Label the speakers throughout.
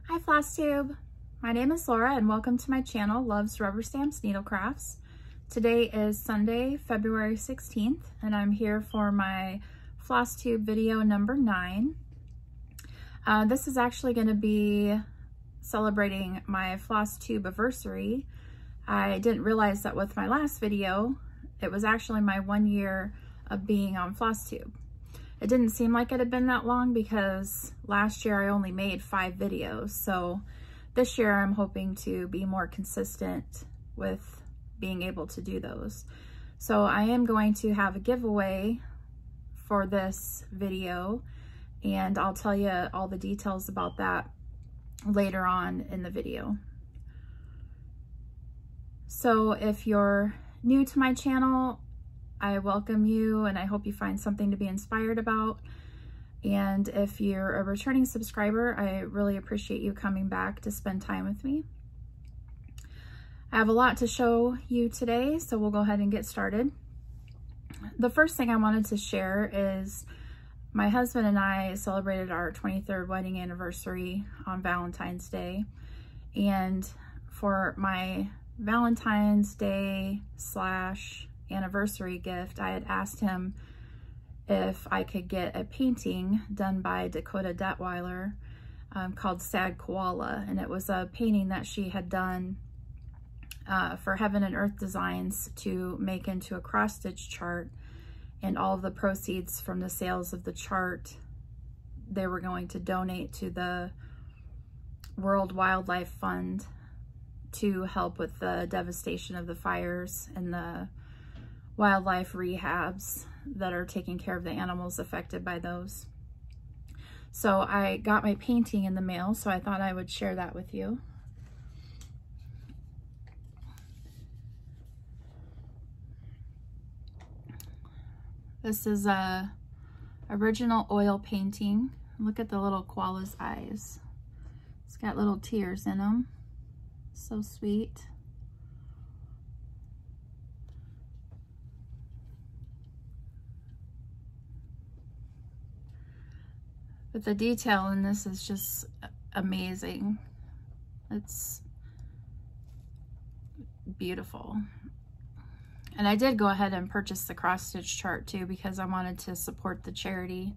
Speaker 1: Hi Flosstube! My name is Laura and welcome to my channel, Loves Rubberstamps Needlecrafts. Today is Sunday, February 16th, and I'm here for my Flosstube video number 9. This is actually going to be celebrating my Flosstube-A-Versary. I didn't realize that with my last video, it was actually my 1 year of being on Flosstube. It didn't seem like it had been that long because last year I only made 5 videos. So this year I'm hoping to be more consistent with being able to do those. So I am going to have a giveaway for this video, and I'll tell you all the details about that later on in the video. So if you're new to my channel, I welcome you and I hope you find something to be inspired about. And if you're a returning subscriber, I really appreciate you coming back to spend time with me. I have a lot to show you today, so we'll go ahead and get started. The first thing I wanted to share is my husband and I celebrated our 23rd wedding anniversary on Valentine's Day. And for my Valentine's Day / anniversary gift, I had asked him if I could get a painting done by Dakota Detweiler called Sad Koala, and it was a painting that she had done for Heaven and Earth Designs to make into a cross-stitch chart, and all of the proceeds from the sales of the chart they were going to donate to the World Wildlife Fund to help with the devastation of the fires and the wildlife rehabs that are taking care of the animals affected by those. So I got my painting in the mail, so I thought I would share that with you. This is a original oil painting. Look at the little koala's eyes. It's got little tears in them. So sweet. But the detail in this is just amazing. It's beautiful. And I did go ahead and purchase the cross-stitch chart too because I wanted to support the charity.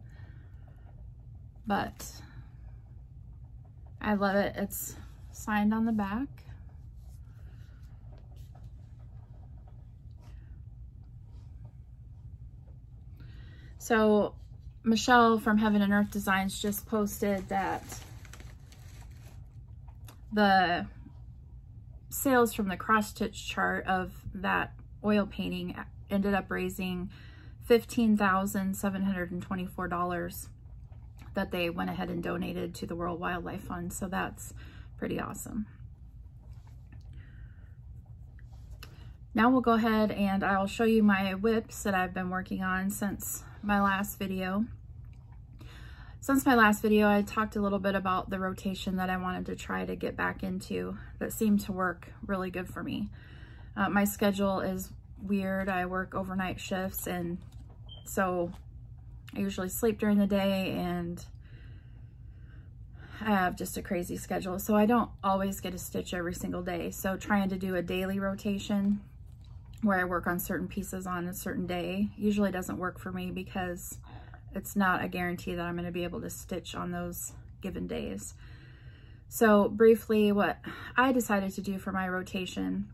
Speaker 1: But I love it. It's signed on the back. So Michelle from Heaven and Earth Designs just posted that the sales from the cross-stitch chart of that oil painting ended up raising $15,724 that they went ahead and donated to the World Wildlife Fund. So that's pretty awesome. Now we'll go ahead and I'll show you my whips that I've been working on since my last video. Since my last video, I talked a little bit about the rotation that I wanted to try to get back into that seemed to work really good for me. My schedule is weird. I work overnight shifts, and so I usually sleep during the day, and I have just a crazy schedule. So I don't always get a stitch every single day. So trying to do a daily rotation where I work on certain pieces on a certain day usually doesn't work for me because it's not a guarantee that I'm going to be able to stitch on those given days. So briefly, what I decided to do for my rotation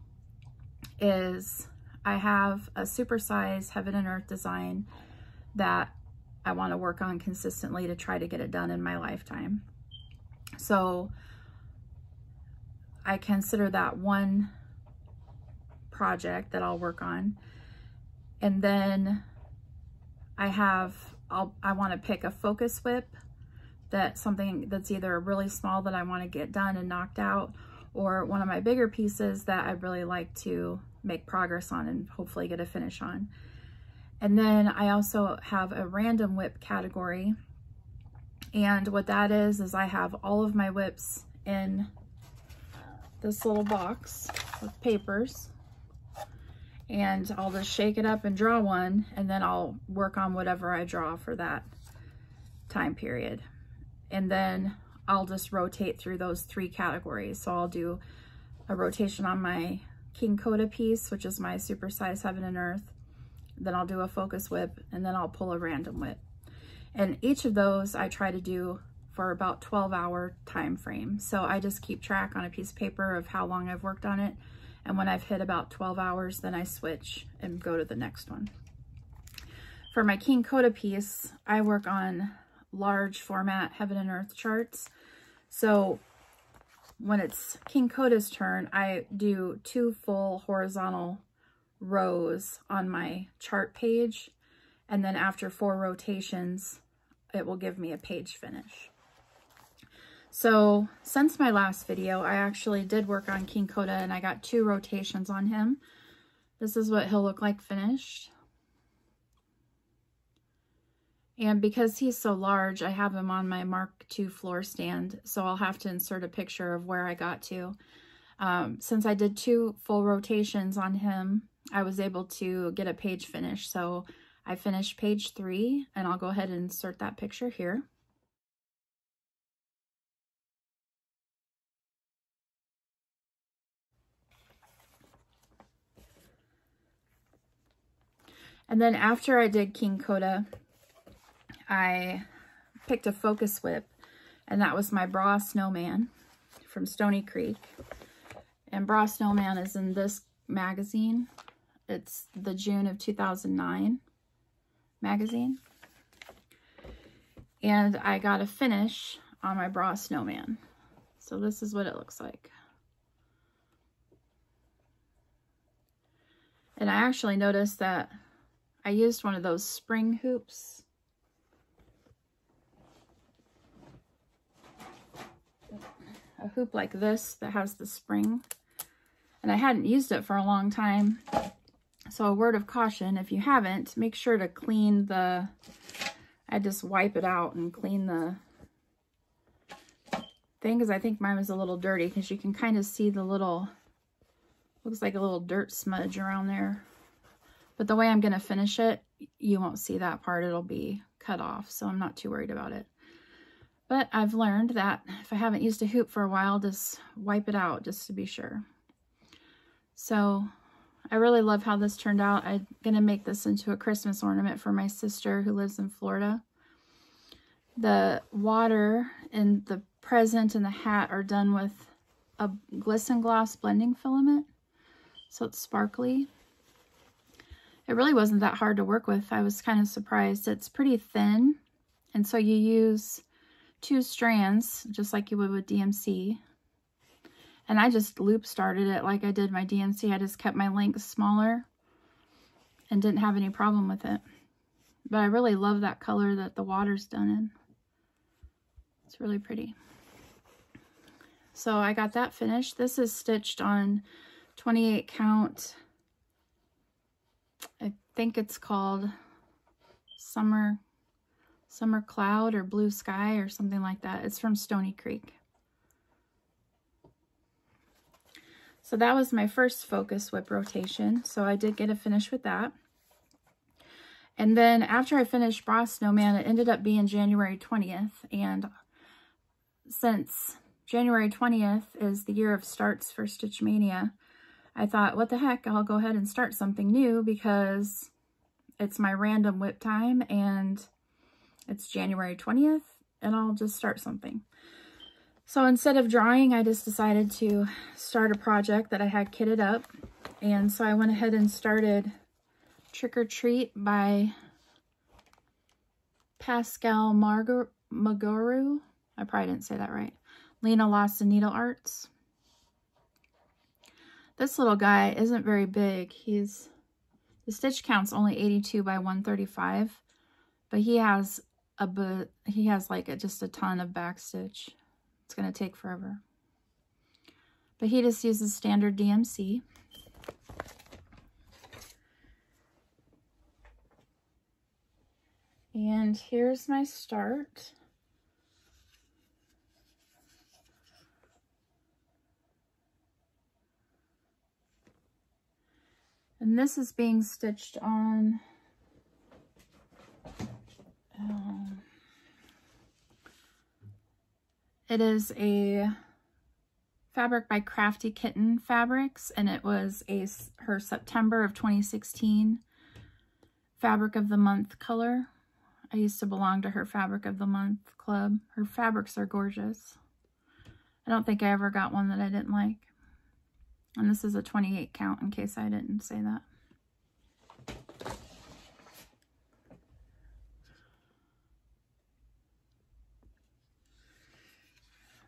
Speaker 1: is I have a supersize Heaven and Earth design that I want to work on consistently to try to get it done in my lifetime. So I consider that one project that I'll work on. And then I want to pick a focus whip, that's something that's either really small that I want to get done and knocked out, or one of my bigger pieces that I'd really like to make progress on and hopefully get a finish on. And then I also have a random whip category. And what that is I have all of my whips in this little box with papers. And I'll just shake it up and draw one, and then I'll work on whatever I draw for that time period. And then I'll just rotate through those 3 categories. So I'll do a rotation on my King Coda piece, which is my supersize Heaven and Earth. Then I'll do a focus whip, and then I'll pull a random whip. And each of those I try to do for about 12-hour time frame. So I just keep track on a piece of paper of how long I've worked on it. And when I've hit about 12 hours, then I switch and go to the next one. For my King Coda piece, I work on large format Heaven and Earth charts. So when it's King Coda's turn, I do 2 full horizontal rows on my chart page. And then after 4 rotations, it will give me a page finish. So since my last video, I actually did work on King Coda and I got 2 rotations on him. This is what he'll look like finished. And because he's so large, I have him on my Mark II floor stand, so I'll have to insert a picture of where I got to. Since I did 2 full rotations on him, I was able to get a page finish. So I finished page 3, and I'll go ahead and insert that picture here. And then after I did King Coda, I picked a focus whip, and that was my Bra Snowman from Stony Creek. And Bra Snowman is in this magazine. It's the June of 2009 magazine. And I got a finish on my Bra Snowman. So this is what it looks like. And I actually noticed that I used one of those spring hoops. A hoop like this that has the spring. And I hadn't used it for a long time. So a word of caution, if you haven't, make sure to clean the, I just wipe it out and clean the thing, because I think mine was a little dirty, because you can kind of see the little, looks like a little dirt smudge around there. But the way I'm going to finish it, you won't see that part. It'll be cut off, so I'm not too worried about it. But I've learned that if I haven't used a hoop for a while, just wipe it out just to be sure. So I really love how this turned out. I'm going to make this into a Christmas ornament for my sister who lives in Florida. The water and the present and the hat are done with a Glisten Gloss blending filament, so it's sparkly. It really wasn't that hard to work with. I was kind of surprised. It's pretty thin, and so you use 2 strands, just like you would with DMC. And I just loop started it like I did my DMC. I just kept my length smaller and didn't have any problem with it. But I really love that color that the water's done in. It's really pretty. So I got that finished. This is stitched on 28 count. I think it's called Summer Cloud or Blue Sky or something like that. It's from Stony Creek. So that was my first focus whip rotation. So I did get a finish with that. And then after I finished Bra Snowman, it ended up being January 20th. And since January 20th is the year of starts for Stitch Mania, I thought, what the heck, I'll go ahead and start something new because it's my random whip time and it's January 20th and I'll just start something. So instead of drawing, I just decided to start a project that I had kitted up. And so I went ahead and started Trick or Treat by Pascal Magoru. I probably didn't say that right. Lena Lost in Needle Arts. This little guy isn't very big. The stitch count's only 82 by 135, but he has like just a ton of back stitch. It's going to take forever. But he just uses standard DMC. And here's my start. And this is being stitched on It is a fabric by Crafty Kitten Fabrics, and it was her September of 2016 Fabric of the Month color. I used to belong to her Fabric of the Month club. Her fabrics are gorgeous. I don't think I ever got one that I didn't like. And this is a 28 count, in case I didn't say that.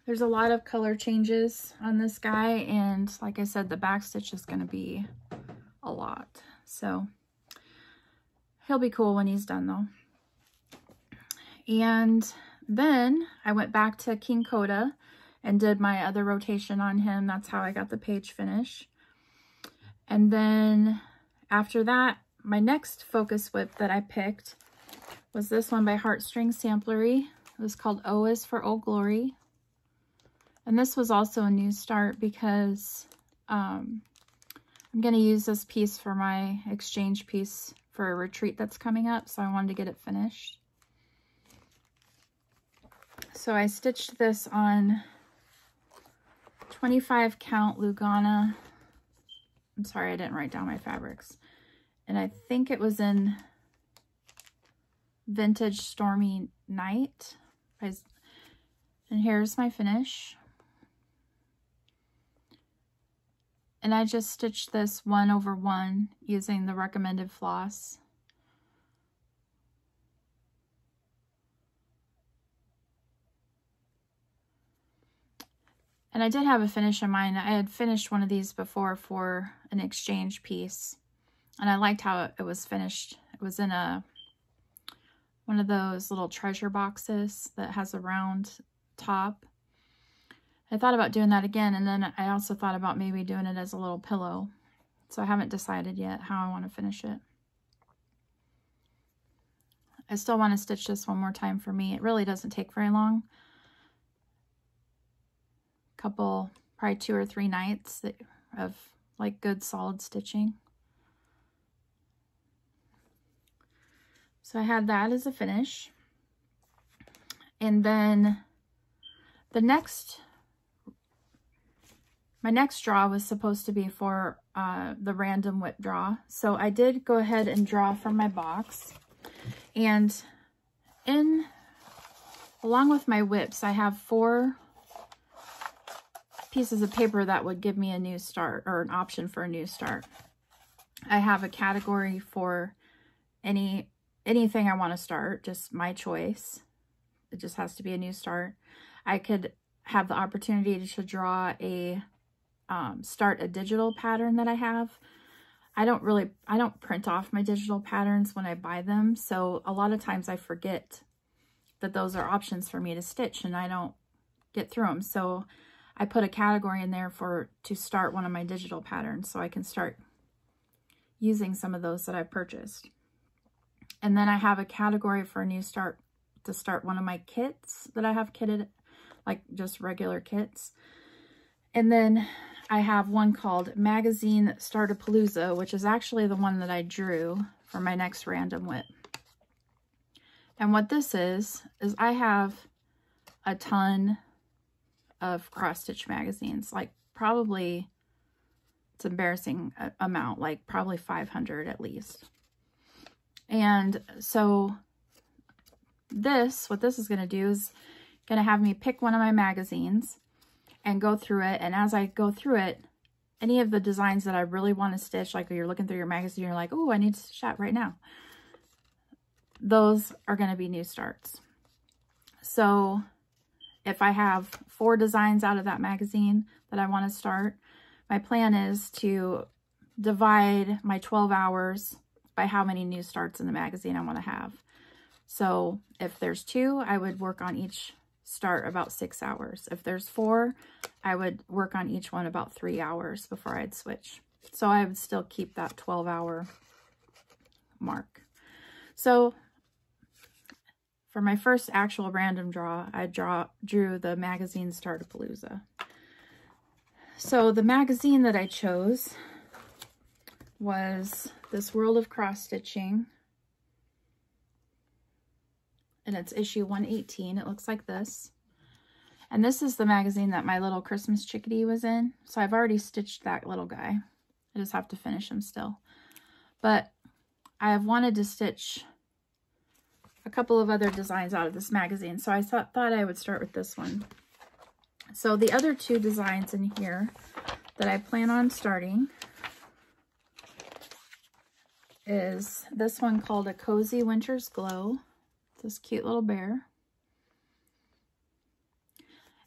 Speaker 1: There's a lot of color changes on this guy, and like I said, the back stitch is going to be a lot. So he'll be cool when he's done though. And then I went back to King Coda and did my other rotation on him. That's how I got the page finish. And then after that, my next focus whip that I picked was this one by Heartstring Samplery. It was called O is for Old Glory. And this was also a new start because I'm going to use this piece for my exchange piece for a retreat that's coming up. So I wanted to get it finished. So I stitched this on 25 count Lugana. I'm sorry, I didn't write down my fabrics. And I think it was in Vintage Stormy Night. And here's my finish. And I just stitched this 1 over 1 using the recommended floss. And I did have a finish in mind. I had finished one of these before for an exchange piece. And I liked how it was finished. It was in one of those little treasure boxes that has a round top. I thought about doing that again, and then I also thought about maybe doing it as a little pillow. So I haven't decided yet how I want to finish it. I still want to stitch this one more time for me. It really doesn't take very long. Couple, probably 2 or 3 nights of like good solid stitching. So I had that as a finish. And then my next draw was supposed to be for the random whip draw. So I did go ahead and draw from my box. And along with my whips, I have 4 pieces of paper that would give me a new start, or an option for a new start. I have a category for anything I want to start, just my choice. It just has to be a new start. I could have the opportunity to draw a start a digital pattern that I have. I don't print off my digital patterns when I buy them, so a lot of times I forget that those are options for me to stitch and I don't get through them. So I put a category in there to start one of my digital patterns so I can start using some of those that I purchased. And then I have a category for a new start to start one of my kits that I have kitted, like just regular kits. And then I have one called Magazine Start a Palooza, which is actually the one that I drew for my next random whip. And what this is I have a ton of cross-stitch magazines, like probably, it's an embarrassing amount, like probably 500 at least. And so what this is going to do is going to have me pick one of my magazines and go through it. And as I go through it, any of the designs that I really want to stitch, like you're looking through your magazine, you're like, oh, I need to stitch that right now. Those are going to be new starts. So if I have 4 designs out of that magazine that I want to start, my plan is to divide my 12 hours by how many new starts in the magazine I want to have. So if there's 2, I would work on each start about 6 hours. If there's 4, I would work on each one about 3 hours before I'd switch. So I would still keep that 12-hour mark. So for my first actual random draw, I drew the magazine Start a Palooza. So the magazine that I chose was this World of Cross Stitching, and it's issue 118. It looks like this, And this is the magazine that my little Christmas chickadee was in. So I've already stitched that little guy. I just have to finish him still. But I have wanted to stitch a couple of other designs out of this magazine. So I thought I would start with this one. So the other two designs in here that I plan on starting is this one called A Cozy Winter's Glow. It's this cute little bear.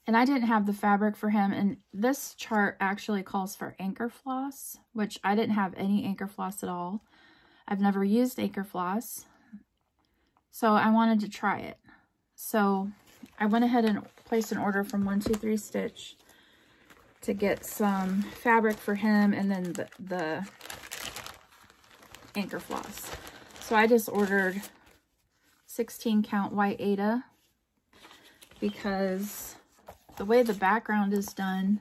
Speaker 1: And I didn't have the fabric for him, and this chart actually calls for anchor floss, which I didn't have any anchor floss at all. I've never used anchor floss, so I wanted to try it. So I went ahead and placed an order from 123 Stitch to get some fabric for him and then the anchor floss. So I just ordered 16 count white Aida because the way the background is done,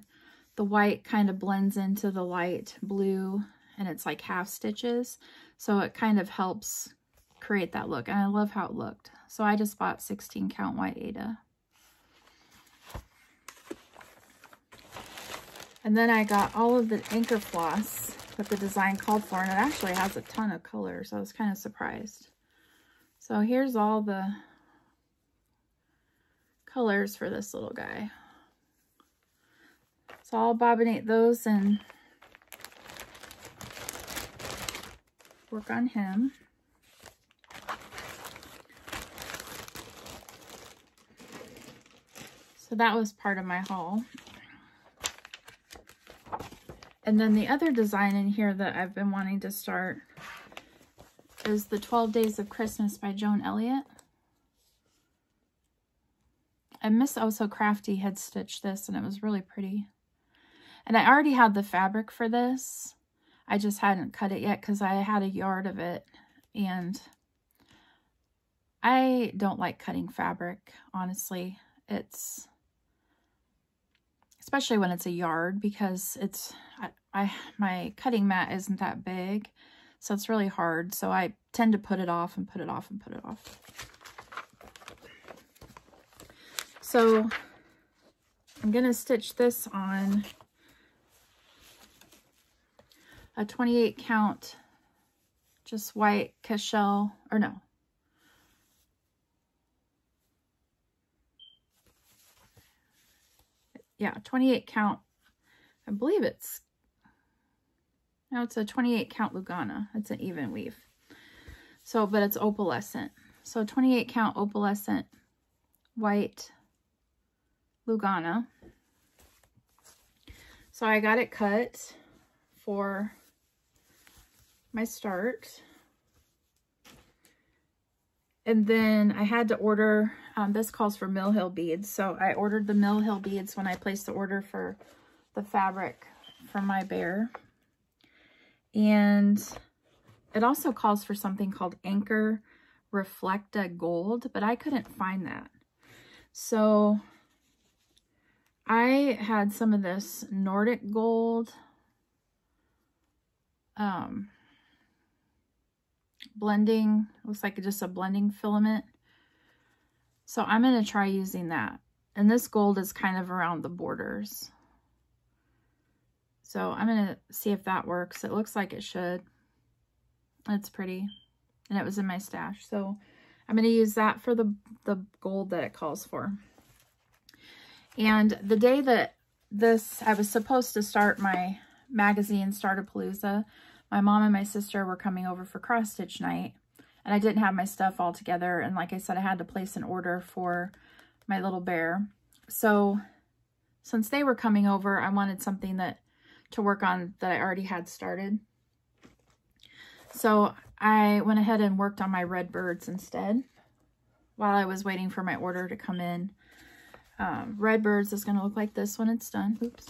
Speaker 1: the white kind of blends into the light blue and it's like half stitches. So it kind of helps create that look. And I love how it looked. So I just bought 16 count white Aida. And then I got all of the anchor floss that the design called for. And it actually has a ton of colors. So I was kind of surprised. So here's all the colors for this little guy. So I'll bobbinate those and work on him. So that was part of my haul. And then the other design in here that I've been wanting to start is the 12 Days of Christmas by Joan Elliott. And Miss Oh So Crafty had stitched this and it was really pretty. And I already had the fabric for this. I just hadn't cut it yet because I had a yard of it. And I don't like cutting fabric, honestly. It's, especially when it's a yard, because it's, my cutting mat isn't that big. So it's really hard. So I tend to put it off and put it off and put it off. So I'm going to stitch this on a 28 count, just white cashel, or no. Yeah, 28 count, I believe it's, no, it's a 28 count Lugana. It's an even weave. So, but it's opalescent. So 28 count opalescent white Lugana. So I got it cut for my start. And then I had to order, this calls for Mill Hill beads. So I ordered the Mill Hill beads when I placed the order for the fabric for my bear. And it also calls for something called Anchor Reflecta Gold, but I couldn't find that. So I had some of this Nordic Gold blending, looks like just a blending filament. So I'm going to try using that. And this gold is kind of around the borders. So I'm going to see if that works. It looks like it should. It's pretty. And it was in my stash. So I'm going to use that for the gold that it calls for. And the day that I was supposed to start my magazine, Start a Palooza, my mom and my sister were coming over for cross stitch night. And I didn't have my stuff all together. And like I said, I had to place an order for my little bear. So since they were coming over, I wanted something to work on that I already had started. So I went ahead and worked on my red birds instead while I was waiting for my order to come in. Red birds is going to look like this when it's done. Oops.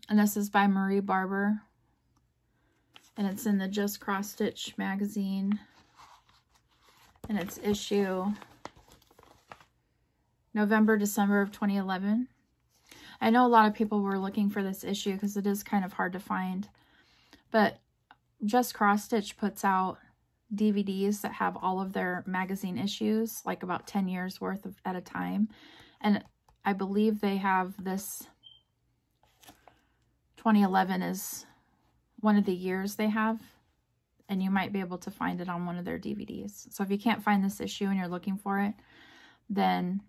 Speaker 1: And this is by Marie Barber. And it's in the Just Cross Stitch magazine. And it's issue November, December of 2011. I know a lot of people were looking for this issue because it is kind of hard to find. But Just Cross Stitch puts out DVDs that have all of their magazine issues, like about 10 years worth at a time. And I believe they have this 2011 is one of the years they have, and you might be able to find it on one of their DVDs. So if you can't find this issue and you're looking for it, then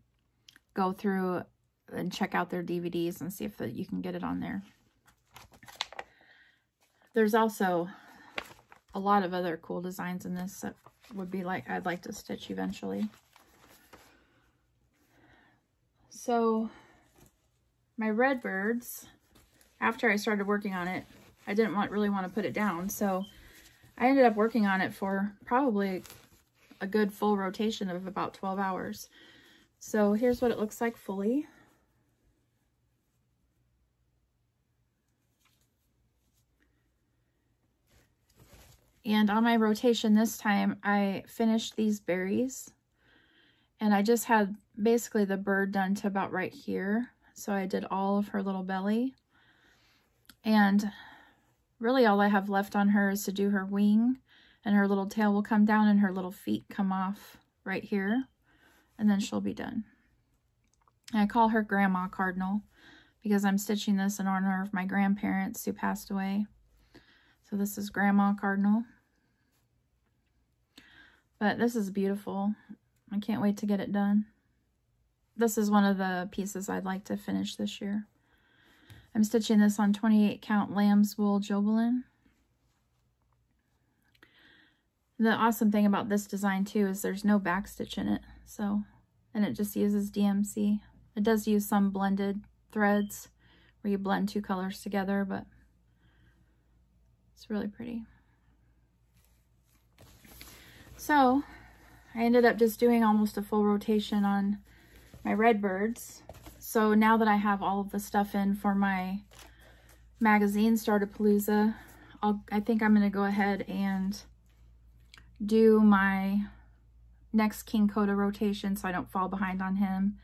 Speaker 1: go through and check out their DVDs and see if you can get it on there. There's also a lot of other cool designs in this that would be like, I'd like to stitch eventually. So my Redbirds, after I started working on it, I didn't really want to put it down. So I ended up working on it for probably a good full rotation of about 12 hours. So here's what it looks like fully. And on my rotation this time, I finished these berries. And I just had basically the bird done to about right here. So I did all of her little belly. And really all I have left on her is to do her wing. And her little tail will come down and her little feet come off right here. And then she'll be done. And I call her Grandma Cardinal because I'm stitching this in honor of my grandparents who passed away. So this is Grandma Cardinal. But this is beautiful. I can't wait to get it done. This is one of the pieces I'd like to finish this year. I'm stitching this on 28 count lamb's wool Jobelin. The awesome thing about this design too is there's no back stitch in it. So, and it just uses DMC. It does use some blended threads where you blend two colors together, but it's really pretty. So I ended up just doing almost a full rotation on my Redbirds. So now that I have all of the stuff in for my magazine started Palooza, I think I'm going to go ahead and do my next King Coda rotation so I don't fall behind on him.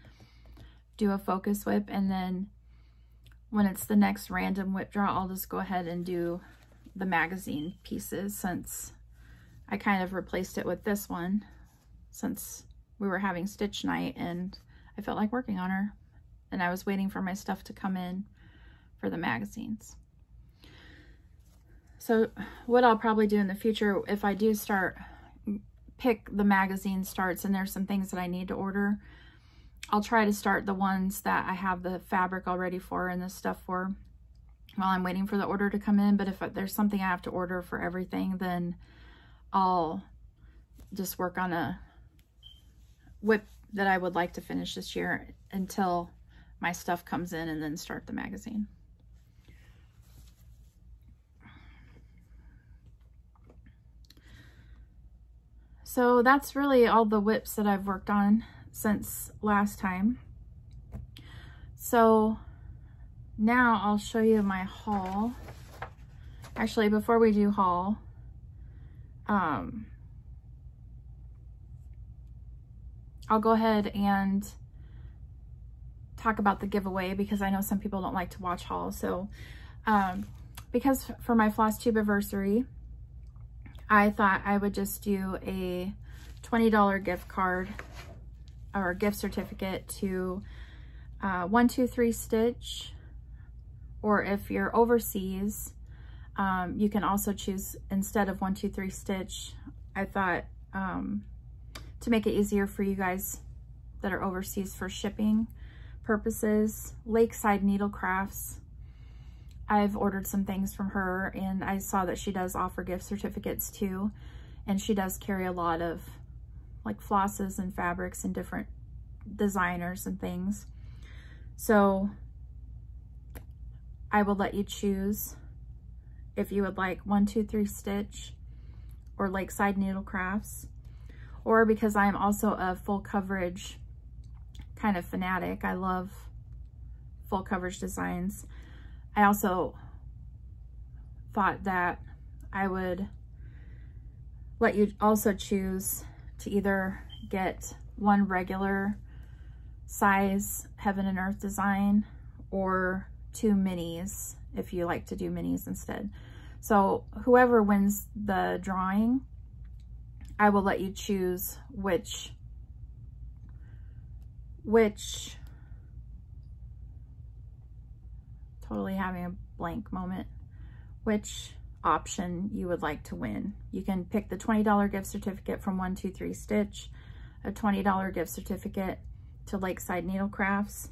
Speaker 1: Do a focus whip, and then when it's the next random whip draw, I'll just go ahead and do the magazine pieces, since I kind of replaced it with this one since we were having stitch night and I felt like working on her and I was waiting for my stuff to come in for the magazines. So what I'll probably do in the future, if I do pick the magazine starts and there's some things that I need to order, I'll try to start the ones that I have the fabric already for and the stuff for while I'm waiting for the order to come in. But if there's something I have to order for everything, then I'll just work on a whip that I would like to finish this year until my stuff comes in, and then start the magazine. So that's really all the whips that I've worked on since last time. So now I'll show you my haul. Actually, before we do haul, I'll go ahead and talk about the giveaway because I know some people don't like to watch hauls. So because for my Flosstube-A-Versary, I thought I would just do a $20 gift card or gift certificate to 1-2-3 Stitch, or if you're overseas, you can also choose, instead of 1-2-3 Stitch, I thought to make it easier for you guys that are overseas for shipping purposes, Lakeside Needlecrafts. I've ordered some things from her, and I saw that she does offer gift certificates too, and she does carry a lot of like flosses and fabrics and different designers and things. So I will let you choose if you would like 1-2-3 Stitch or Lakeside Needlecrafts, or because I'm also a full coverage kind of fanatic, I love full coverage designs. I also thought that I would let you also choose to either get one regular size Heaven and Earth design or 2 minis if you like to do minis instead. So whoever wins the drawing, I will let you choose which totally having a blank moment, which option you would like to win. You can pick the $20 gift certificate from 123 Stitch, a $20 gift certificate to Lakeside Needlecrafts,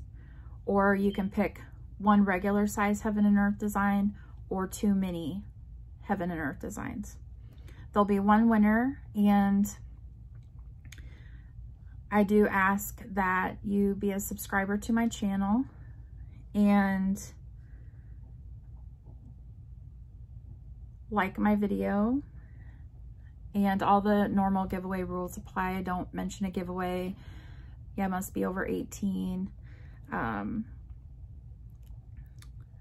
Speaker 1: or you can pick one regular size Heaven and Earth design or 2 mini Heaven and Earth designs. There'll be one winner, and I do ask that you be a subscriber to my channel and like my video, and all the normal giveaway rules apply. I don't mention a giveaway. Yeah, must be over 18.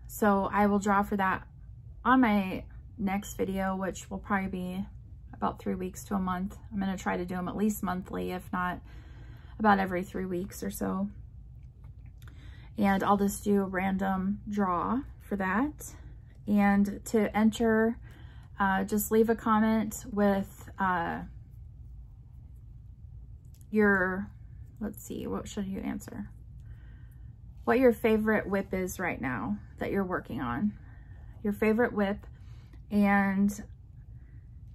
Speaker 1: So I will draw for that on my next video, which will probably be about 3 weeks to a month. I'm going to try to do them at least monthly, if not about every 3 weeks or so. And I'll just do a random draw for that. And to enter, just leave a comment with let's see, what should you answer? What your favorite whip is right now that you're working on. Your favorite whip, and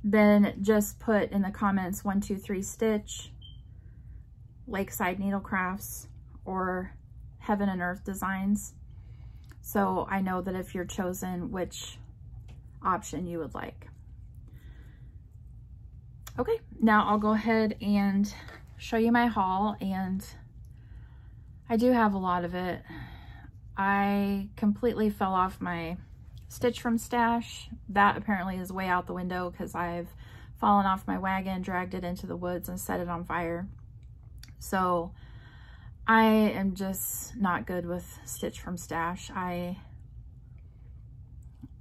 Speaker 1: then just put in the comments 123 Stitch, Lakeside Needlecrafts, or Heaven and Earth Designs. So I know that if you're chosen, which option you would like. Okay, now I'll go ahead and show you my haul, and I do have a lot of it. I completely fell off my Stitch from stash. That apparently is way out the window because I've fallen off my wagon, dragged it into the woods, and set it on fire. So I am just not good with Stitch from stash. I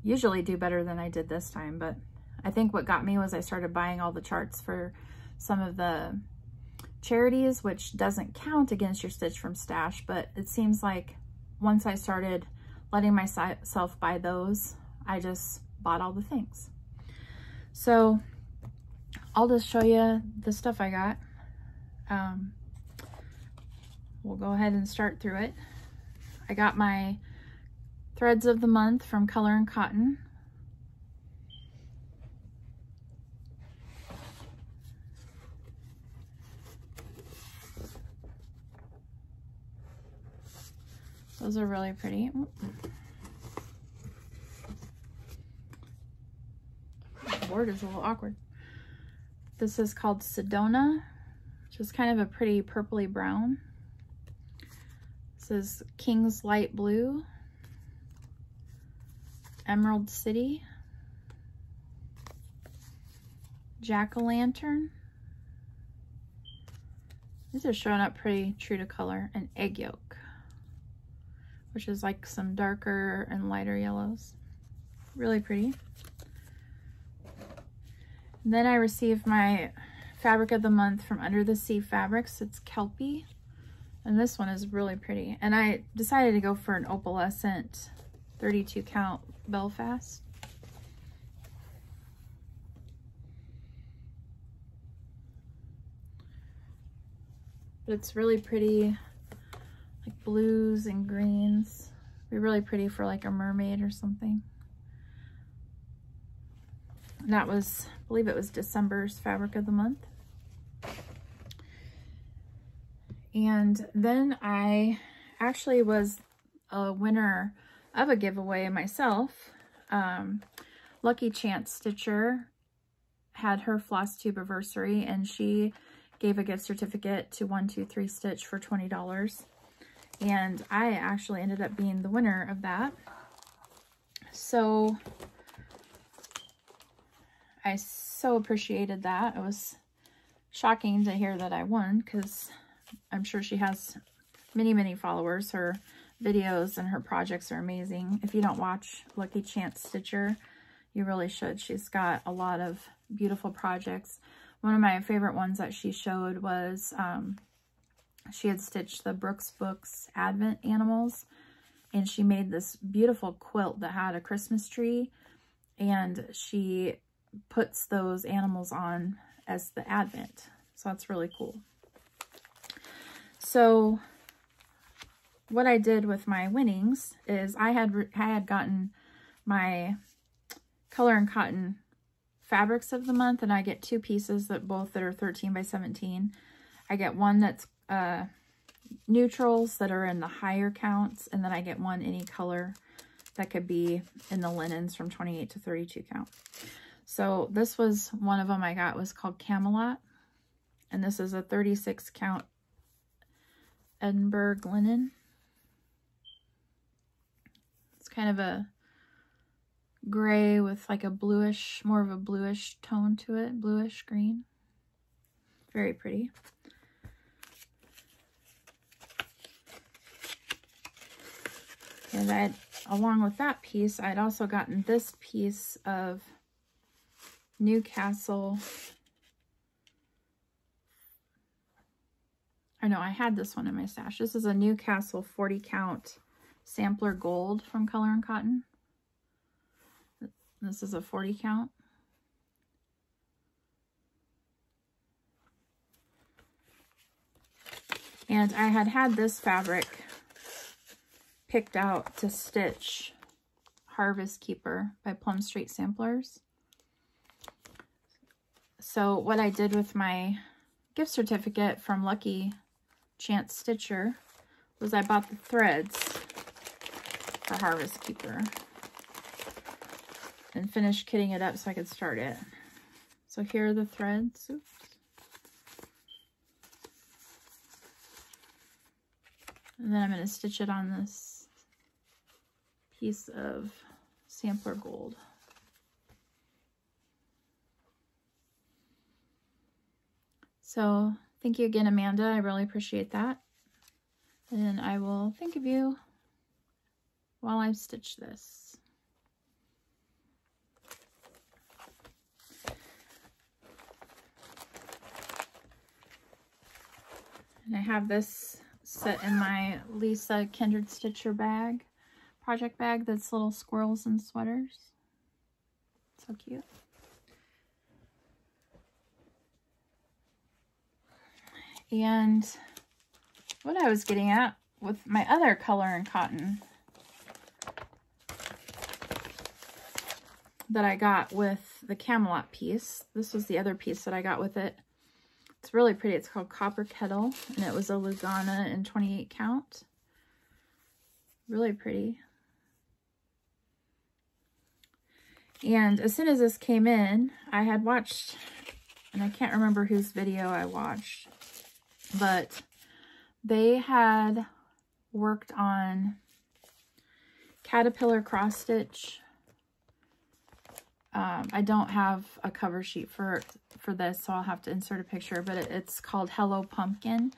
Speaker 1: usually do better than I did this time, but I think what got me was I started buying all the charts for some of the charities, which doesn't count against your Stitch from stash, but it seems like once I started letting myself buy those, I just bought all the things. So I'll just show you the stuff I got. We'll go ahead and start through it. I got my threads of the month from Color and Cotton. Those are really pretty. The board is a little awkward. This is called Sedona, which is kind of a pretty purpley brown. This is King's Light Blue, Emerald City, Jack-o'-lantern. These are showing up pretty true to color, and Egg Yolk, which is like some darker and lighter yellows. Really pretty. And then I received my fabric of the month from Under the Sea Fabrics. It's Kelpie. And this one is really pretty. And I decided to go for an opalescent 32 count Belfast. But it's really pretty, like blues and greens. Be really pretty for like a mermaid or something. And that was, I believe it was December's fabric of the month. And then I actually was a winner of a giveaway myself. Lucky Chance Stitcher had her Flosstube-A-Versary, and she gave a gift certificate to 123 Stitch for $20. And I actually ended up being the winner of that. So I so appreciated that. It was shocking to hear that I won, because I'm sure she has many, many followers. Her videos and her projects are amazing. If you don't watch Lucky Chance Stitcher, you really should. She's got a lot of beautiful projects. One of my favorite ones that she showed was she had stitched the Brooks Books Advent animals, and she made this beautiful quilt that had a Christmas tree, and she puts those animals on as the Advent. So that's really cool. So what I did with my winnings is I had gotten my Color and Cotton fabrics of the month, and I get 2 pieces that are 13 by 17. I get one that's neutrals that are in the higher counts, and then I get one any color that could be in the linens from 28 to 32 count. So this was one of them I got, was called Camelot, and this is a 36 count Edinburgh linen. It's kind of a gray with like a bluish, more of a bluish tone to it, bluish green. Very pretty. And along with that piece, I'd also gotten this piece of Newcastle. I know I had this one in my stash. This is a Newcastle 40 count sampler gold from Color and Cotton. This is a 40 count. And I had this fabric picked out to stitch Harvest Keeper by Plum Street Samplers. So what I did with my gift certificate from Lucky Chance Stitcher was I bought the threads for Harvest Keeper and finished kitting it up so I could start it. So here are the threads. Oops. And then I'm going to stitch it on this piece of sampler gold. So thank you again, Amanda. I really appreciate that. And I will think of you while I stitch this. And I have this set in my Lisa Kindred Stitcher bag, project bag, that's little squirrels and sweaters. So cute. And what I was getting at with my other Color and Cotton that I got with the Camelot piece, this was the other piece that I got with it. It's really pretty. It's called Copper Kettle, and it was a Lugana in 28 count. Really pretty. And as soon as this came in, I had watched, and I can't remember whose video I watched, but they had worked on caterpillar cross stitch. I don't have a cover sheet for this, so I'll have to insert a picture, but it's called Hello Pumpkin.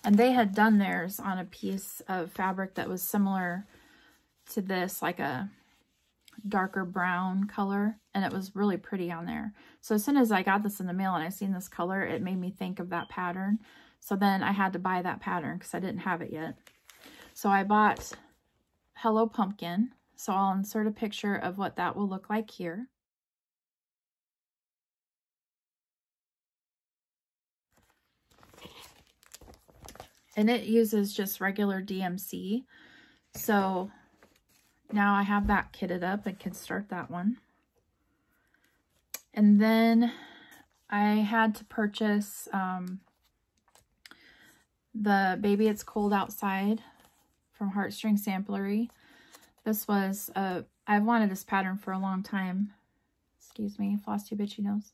Speaker 1: And they had done theirs on a piece of fabric that was similar to this, like a darker brown color, and it was really pretty on there. So as soon as I got this in the mail and I seen this color, it made me think of that pattern. So then I had to buy that pattern because I didn't have it yet. So I bought Hello Pumpkin. So I'll insert a picture of what that will look like here. And it uses just regular DMC. So now I have that kitted up. I can start that one. And then I had to purchase the Baby It's Cold Outside from Heartstring Samplery. This was, I've wanted this pattern for a long time. Excuse me, Flosstube-A nose.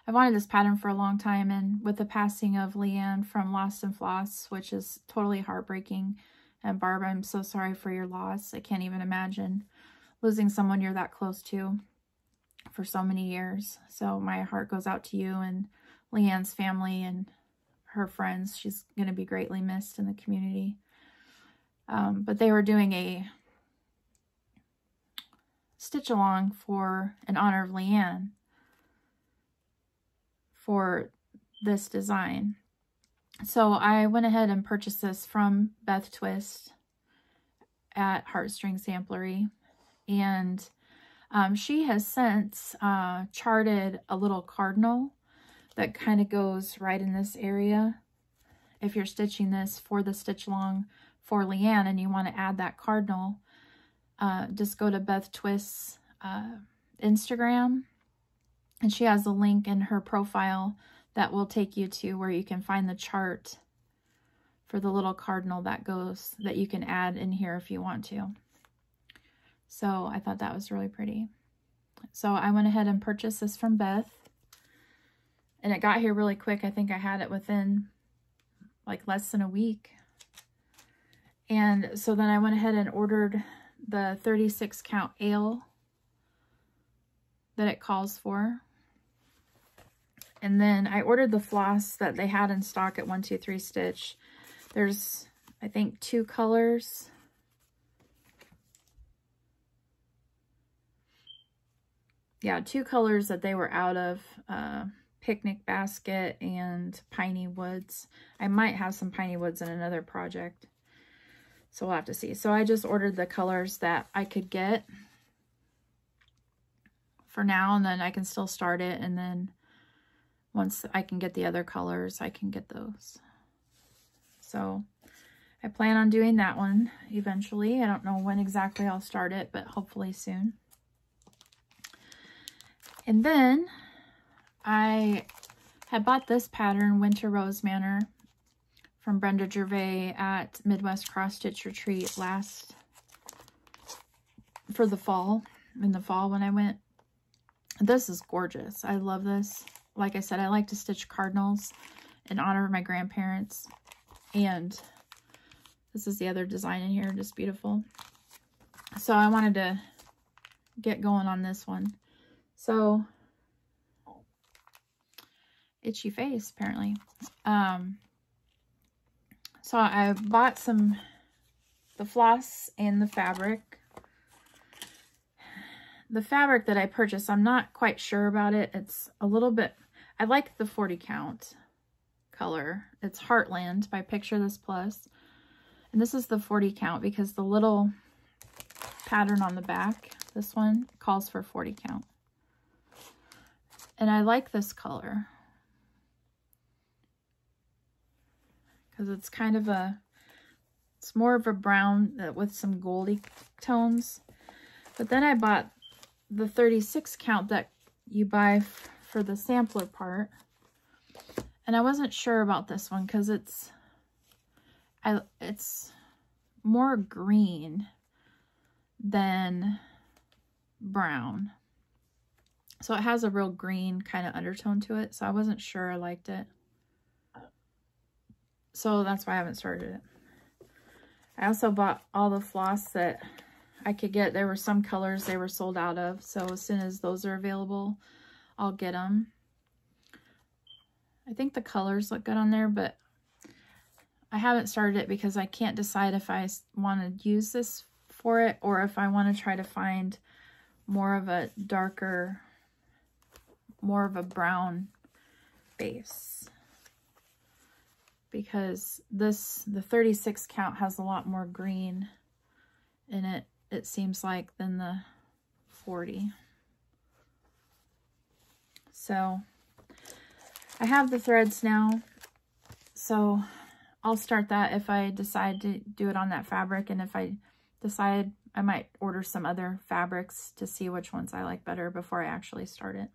Speaker 1: I wanted this pattern for a long time, and with the passing of Leanne from Lost and Floss, which is totally heartbreaking, and Barb, I'm so sorry for your loss. I can't even imagine losing someone you're that close to for so many years. So my heart goes out to you and Leanne's family and her friends. She's going to be greatly missed in the community. But they were doing a stitch along in honor of Leanne for this design. So I went ahead and purchased this from Beth Twist at Heartstring Samplery, and she has since charted a little cardinal that kind of goes right in this area. If you're stitching this for the stitch along for Leanne and you want to add that cardinal, just go to Beth Twist's Instagram, and she has a link in her profile that will take you to where you can find the chart for the little cardinal that you can add in here if you want to. So I thought that was really pretty. So I went ahead and purchased this from Beth, and it got here really quick. I think I had it within like less than a week. And so then I went ahead and ordered the 36 count ale that it calls for. And then I ordered the floss that they had in stock at 123 Stitch. There's, I think, 2 colors. Yeah, 2 colors that they were out of, Picnic Basket and Piney Woods. I might have some Piney Woods in another project, so we'll have to see. So I just ordered the colors that I could get for now, and then I can still start it, and then once I can get the other colors, I can get those. So I plan on doing that one eventually. I don't know when exactly I'll start it, but hopefully soon. And then I had bought this pattern, Winter Rose Manor, from Brenda Gervais at Midwest Cross Stitch Retreat for the fall, in the fall when I went. This is gorgeous. I love this. Like I said, I like to stitch cardinals in honor of my grandparents. And this is the other design in here, just beautiful. So I wanted to get going on this one. So, itchy face, apparently. So I bought the floss and the fabric. The fabric that I purchased, I'm not quite sure about it. It's a little bit, I like the 40 count color. It's Heartland by Picture This Plus. And this is the 40 count because the little pattern on the back, this one, calls for 40 count. And I like this color because it's kind of it's more of a brown with some goldy tones. But then I bought the 36 count that you buy for the sampler part. And I wasn't sure about this one because it's more green than brown. So it has a real green kind of undertone to it. So I wasn't sure I liked it. So that's why I haven't started it. I also bought all the floss that I could get. There were some colors they were sold out of. So as soon as those are available, I'll get them. I think the colors look good on there, but I haven't started it because I can't decide if I want to use this for it or if I want to try to find more of a darker, more of a brown base, because the 36 count has a lot more green in it, it seems like, than the 40. So I have the threads now, so I'll start that if I decide to do it on that fabric, and if I decide, I might order some other fabrics to see which ones I like better before I actually start it.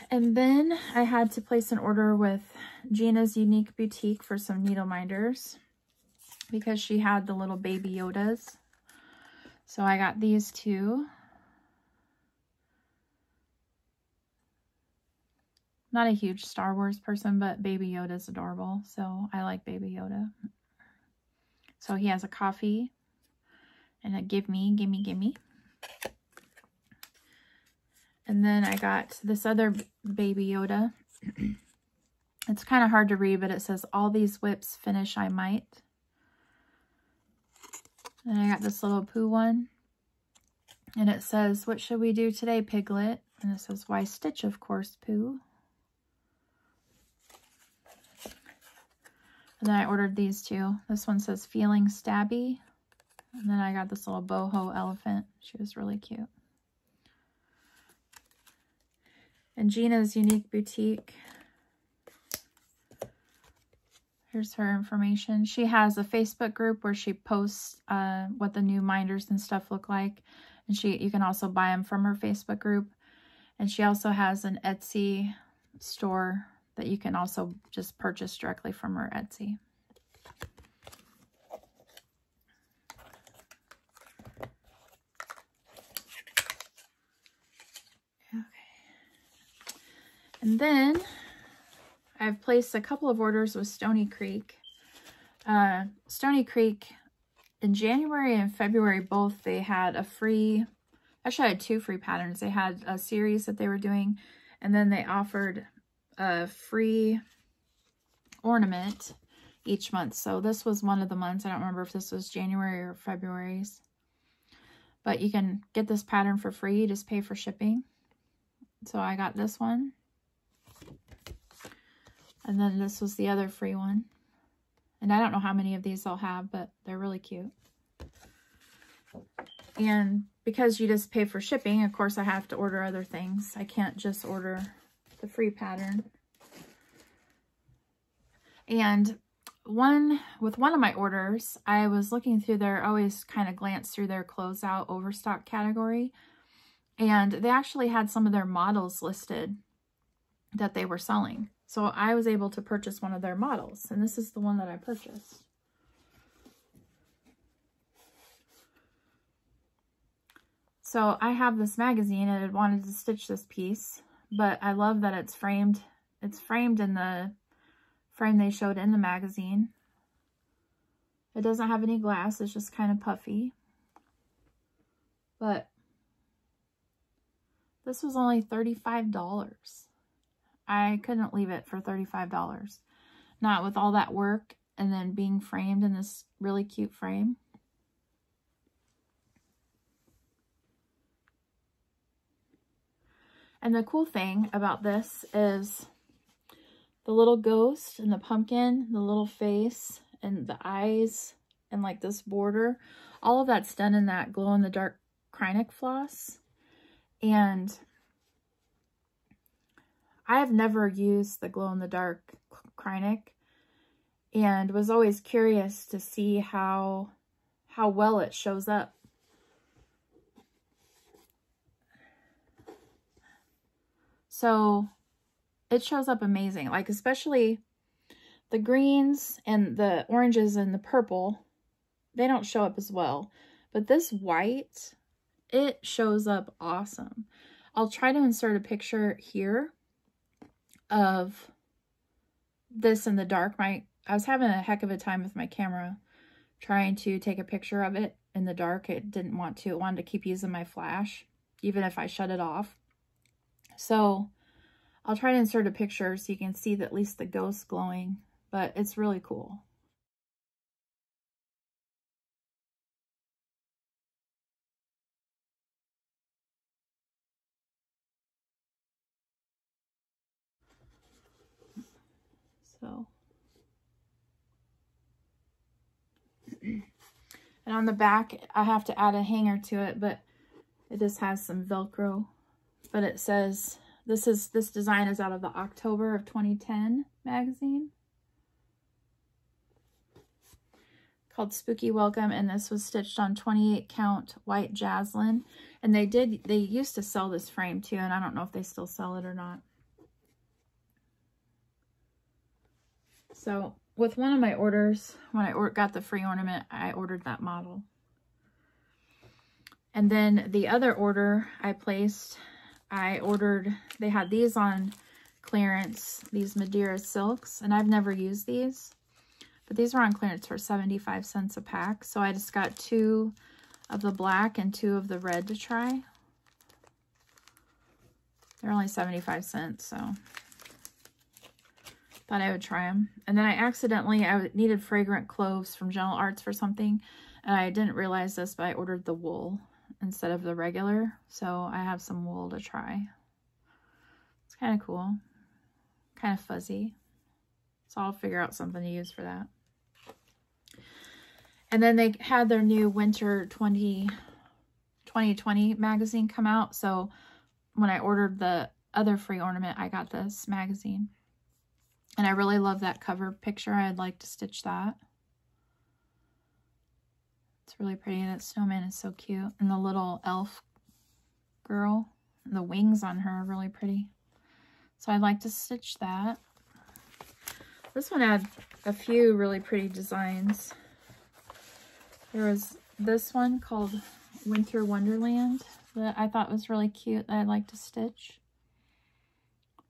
Speaker 1: And then I had to place an order with Gina's Unique Boutique for some needle minders because she had the little baby Yodas. So I got these 2. Not a huge Star Wars person, but Baby Yoda's adorable. So I like Baby Yoda. So he has a coffee and a gimme. And then I got this other Baby Yoda. It's kind of hard to read, but it says, "All these whips finish I might." And I got this little Poole one. And it says, "What should we do today, Piglet?" And it says, "Why stitch, of course, Poole." And then I ordered these 2. This one says, "Feeling Stabby." And then I got this little boho elephant. She was really cute. And Gina's Unique Boutique. Here's her information. She has a Facebook group where she posts what the new minders and stuff look like. And you can also buy them from her Facebook group. And she also has an Etsy store that you can also just purchase directly from her Etsy. Okay. And then I've placed a couple of orders with Stony Creek. Stony Creek, in January and February both, they had a free, actually I had 2 free patterns. They had a series that they were doing, and then they offered a free ornament each month. So this was one of the months. I don't remember if this was January or February's. But you can get this pattern for free. You just pay for shipping. So I got this one. And then this was the other free one. And I don't know how many of these I'll have, but they're really cute. And because you just pay for shipping, of course I have to order other things. I can't just order the free pattern. And with one of my orders, I was looking through their, always kind of glance through their closeout overstock category. And they actually had some of their models listed that they were selling. So I was able to purchase one of their models, and this is the one that I purchased. So I have this magazine and I wanted to stitch this piece, but I love that it's framed. It's framed in the frame they showed in the magazine. It doesn't have any glass, it's just kind of puffy. But this was only $35. I couldn't leave it for $35. Not with all that work and then being framed in this really cute frame. And the cool thing about this is the little ghost and the pumpkin, the little face and the eyes and like this border, all of that's done in that glow-in-the-dark Krynic floss. And I have never used the glow-in-the-dark Krynic and was always curious to see how well it shows up. So it shows up amazing, like especially the greens and the oranges and the purple, they don't show up as well. But this white, it shows up awesome. I'll try to insert a picture here of this in the dark. I was having a heck of a time with my camera trying to take a picture of it in the dark. It didn't want to. It wanted to keep using my flash, even if I shut it off. So I'll try to insert a picture so you can see that at least the ghost glowing, but it's really cool. So, and on the back, I have to add a hanger to it, but it just has some Velcro. But it says, this design is out of the October of 2010 magazine called Spooky Welcome, and this was stitched on 28 count white Jaslyn. And they used to sell this frame too, and I don't know if they still sell it or not. So with one of my orders, when I got the free ornament, I ordered that model. And then the other order I placed, I ordered, they had these on clearance, these Madeira Silks, and I've never used these, but these were on clearance for 75 cents a pack. So I just got 2 of the black and 2 of the red to try. They're only 75 cents, so thought I would try them. And then I needed fragrant cloves from Gentle Arts for something, and I didn't realize this, but I ordered the wool instead of the regular, so I have some wool to try. It's kind of cool, kind of fuzzy, so I'll figure out something to use for that. And then they had their new winter 2020 magazine come out, so when I ordered the other free ornament, I got this magazine. And I really love that cover picture. I'd like to stitch that. It's really pretty. That snowman is so cute. And the little elf girl, the wings on her are really pretty. So I'd like to stitch that. This one had a few really pretty designs. There was this one called Winter Wonderland that I thought was really cute that I'd like to stitch.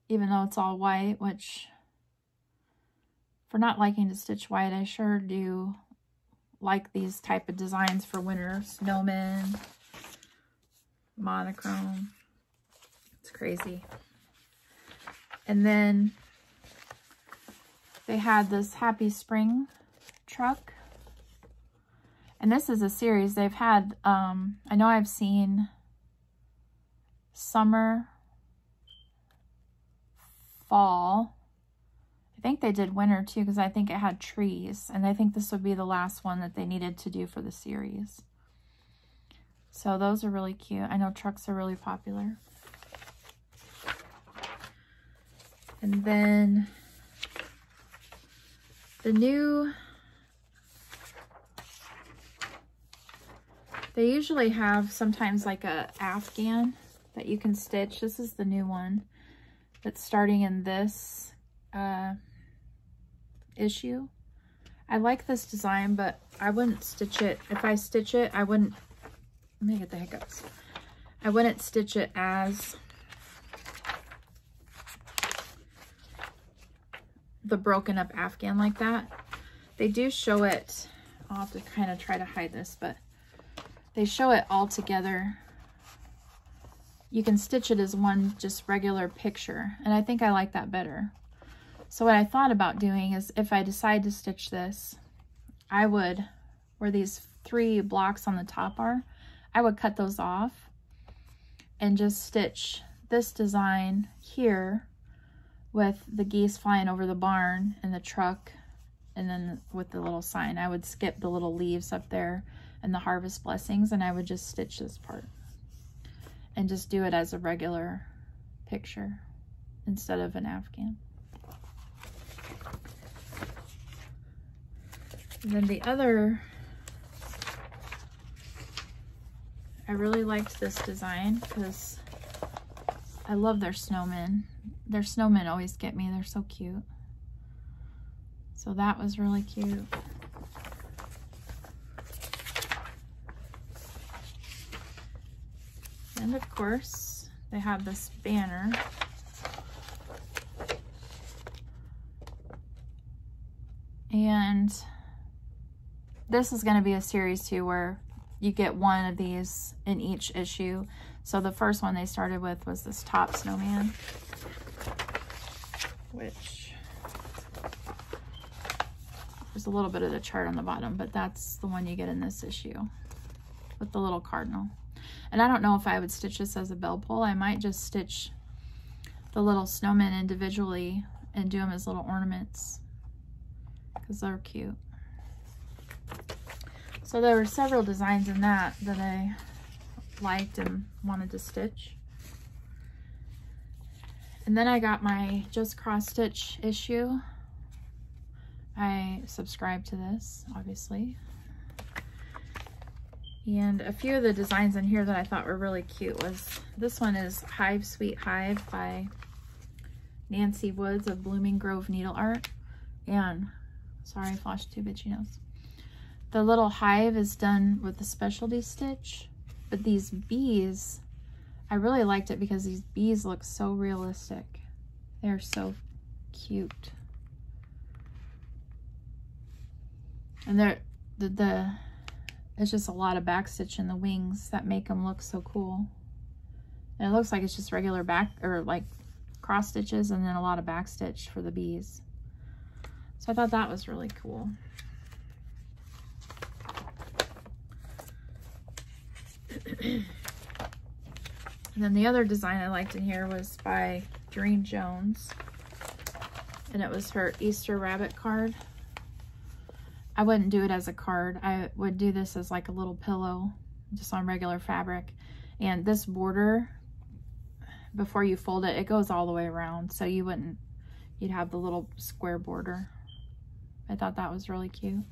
Speaker 1: Even though it's all white, which for not liking to stitch white, I sure do like these type of designs for winter. Snowmen, monochrome. It's crazy. And then they had this Happy Spring truck. And this is a series they've had. I know I've seen summer, fall. I think they did winter too, because I think it had trees. And I think this would be the last one that they needed to do for the series. So those are really cute. I know trucks are really popular. And then the new, they usually have sometimes like a Afghan that you can stitch. This is the new one that's starting in this issue. I like this design, but I wouldn't stitch it. If I stitch it, I wouldn't, let me get the hiccups. I wouldn't stitch it as the broken up Afghan like that. They do show it, I'll have to kind of try to hide this, but they show it all together. You can stitch it as one just regular picture, and I think I like that better. So what I thought about doing is, if I decide to stitch this, I would, where these 3 blocks on the top are, I would cut those off and just stitch this design here with the geese flying over the barn and the truck, and then with the little sign. I would skip the little leaves up there and the harvest blessings, and I would just stitch this part and just do it as a regular picture instead of an Afghan. And then the other, I really liked this design because I love their snowmen. Their snowmen always get me. They're so cute. So that was really cute. And of course, they have this banner. And this is going to be a series too, where you get one of these in each issue. So the first one they started with was this top snowman, which there's a little bit of the chart on the bottom, but that's the one you get in this issue with the little cardinal. And I don't know if I would stitch this as a bell pull. I might just stitch the little snowmen individually and do them as little ornaments because they're cute. So there were several designs in that I liked and wanted to stitch. And then I got my Just Cross Stitch issue. I subscribed to this, obviously. And a few of the designs in here that I thought were really cute was, this one is Hive Sweet Hive by Nancy Woods of Blooming Grove Needle Art. And, sorry, Flosstube itchy nose. The little hive is done with a specialty stitch, but these bees, I really liked it because these bees look so realistic. They're so cute. And it's just a lot of backstitch in the wings that make them look so cool. And it looks like it's just regular back, or like cross stitches, and then a lot of backstitch for the bees. So I thought that was really cool. And then the other design I liked in here was by Doreen Jones, and it was her Easter rabbit card. I wouldn't do it as a card. I would do this as like a little pillow, just on regular fabric. And this border, before you fold it, it goes all the way around, so you'd have the little square border. I thought that was really cute.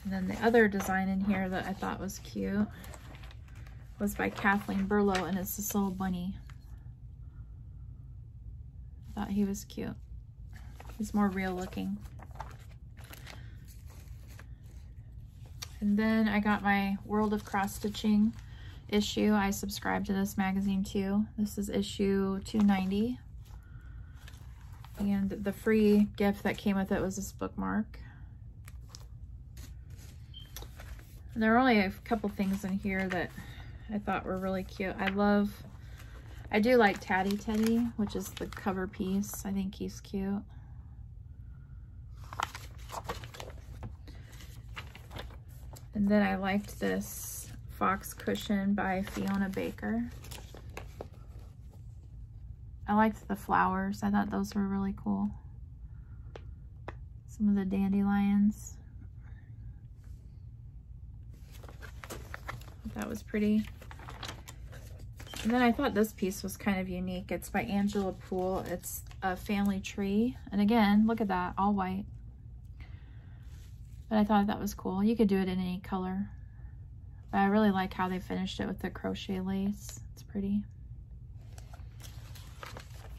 Speaker 1: And then the other design in here that I thought was cute was by Kathleen Burlow, and it's this little bunny. I thought he was cute. He's more real looking. And then I got my World of Cross Stitching issue. I subscribe to this magazine too. This is issue 290. And the free gift that came with it was this bookmark. And there are only a couple things in here that I thought were really cute. I do like Tatty Teddy, which is the cover piece. I think he's cute. And then I liked this Fox Cushion by Fiona Baker. I liked the flowers. I thought those were really cool. Some of the dandelions. That was pretty. And then I thought this piece was kind of unique. It's by Angela Poole. It's a family tree. And again, look at that, all white. But I thought that was cool. You could do it in any color. But I really like how they finished it with the crochet lace. It's pretty.